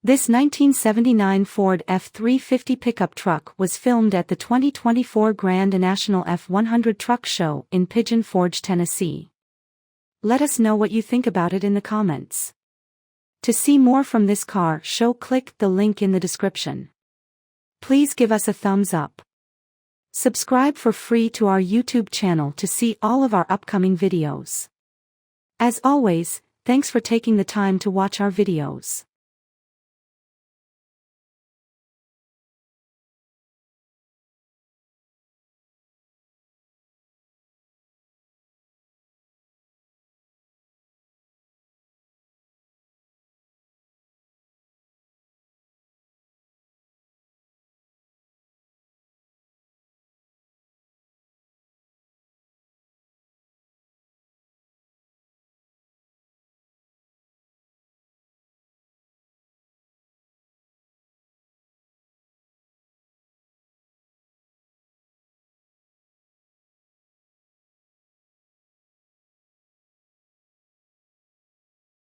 This 1979 Ford F350 pickup truck was filmed at the 2024 Grand National F100 Truck Show in Pigeon Forge, Tennessee. Let us know what you think about it in the comments. To see more from this car show, click the link in the description. Please give us a thumbs up. Subscribe for free to our YouTube channel to see all of our upcoming videos. As always, thanks for taking the time to watch our videos.